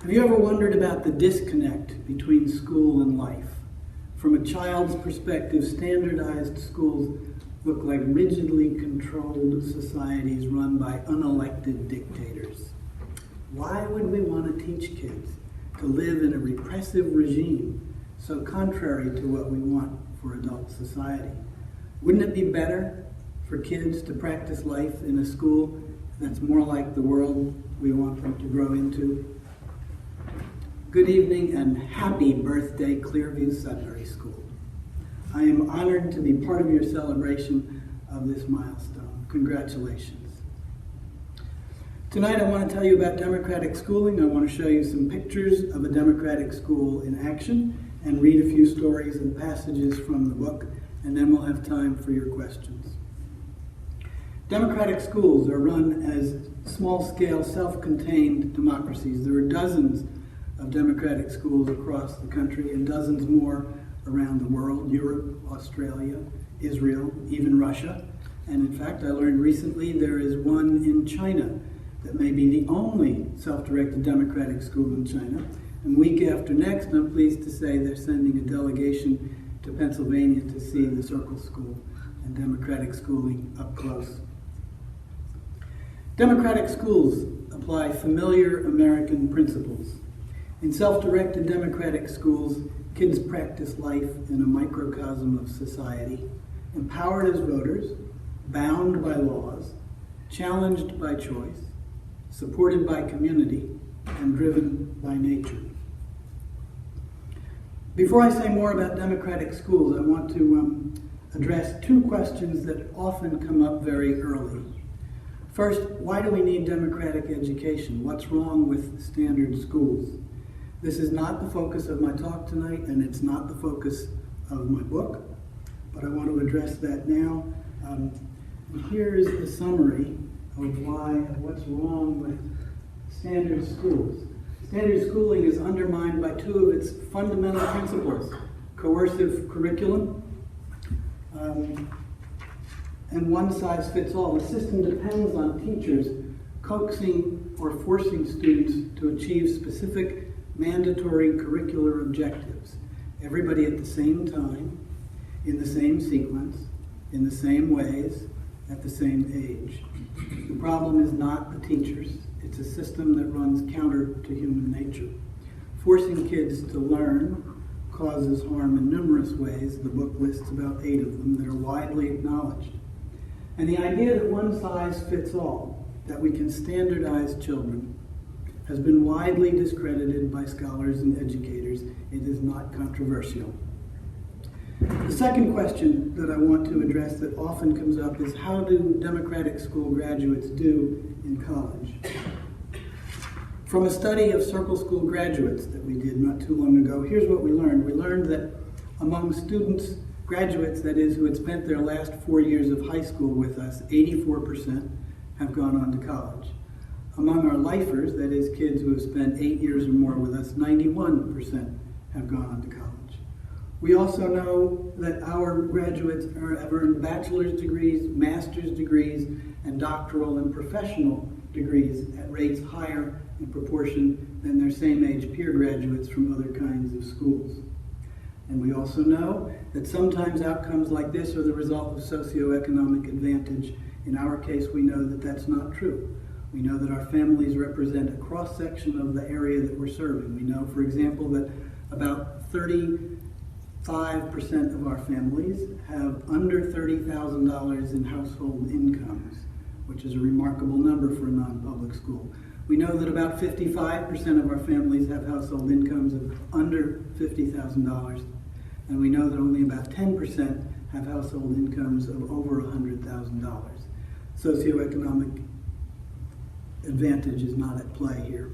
Have you ever wondered about the disconnect between school and life? From a child's perspective, standardized schools look like rigidly controlled societies run by unelected dictators. Why would we want to teach kids to live in a repressive regime so contrary to what we want for adult society? Wouldn't it be better for kids to practice life in a school that's more like the world we want them to grow into? Good evening and happy birthday, Clearview Sudbury School. I am honored to be part of your celebration of this milestone. Congratulations. Tonight I want to tell you about democratic schooling. I want to show you some pictures of a democratic school in action and read a few stories and passages from the book, and then we'll have time for your questions. Democratic schools are run as small-scale, self-contained democracies. There are dozens of democratic schools across the country and dozens more around the world: Europe, Australia, Israel, even Russia. And in fact, I learned recently there is one in China that may be the only self-directed democratic school in China. And week after next, I'm pleased to say they're sending a delegation to Pennsylvania to see the Circle School and democratic schooling up close. Democratic schools apply familiar American principles. In self-directed democratic schools, kids practice life in a microcosm of society, empowered as voters, bound by laws, challenged by choice, supported by community, and driven by nature. Before I say more about democratic schools, I want to address two questions that often come up very early. First, why do we need democratic education? What's wrong with standard schools? This is not the focus of my talk tonight, and it's not the focus of my book, but I want to address that now. And here is the summary of what's wrong with standard schools. Standard schooling is undermined by two of its fundamental principles: coercive curriculum and one size fits all. The system depends on teachers coaxing or forcing students to achieve specific mandatory curricular objectives, everybody at the same time, in the same sequence, in the same ways, at the same age. The problem is not the teachers. It's a system that runs counter to human nature. Forcing kids to learn causes harm in numerous ways. The book lists about 8 of them that are widely acknowledged. And the idea that one size fits all, that we can standardize children, has been widely discredited by scholars and educators. It is not controversial. The second question that I want to address that often comes up is, how do democratic school graduates do in college? From a study of Circle School graduates that we did not too long ago, here's what we learned. We learned that among students, graduates that is, who had spent their last 4 years of high school with us, 84% have gone on to college. Among our lifers, that is, kids who have spent 8 years or more with us, 91% have gone on to college. We also know that our graduates have earned bachelor's degrees, master's degrees, and doctoral and professional degrees at rates higher in proportion than their same-age peer graduates from other kinds of schools. And we also know that sometimes outcomes like this are the result of socioeconomic advantage. In our case, we know that that's not true. We know that our families represent a cross-section of the area that we're serving. We know, for example, that about 35% of our families have under $30,000 in household incomes, which is a remarkable number for a non-public school. We know that about 55% of our families have household incomes of under $50,000, and we know that only about 10% have household incomes of over $100,000. Socioeconomic advantage is not at play here.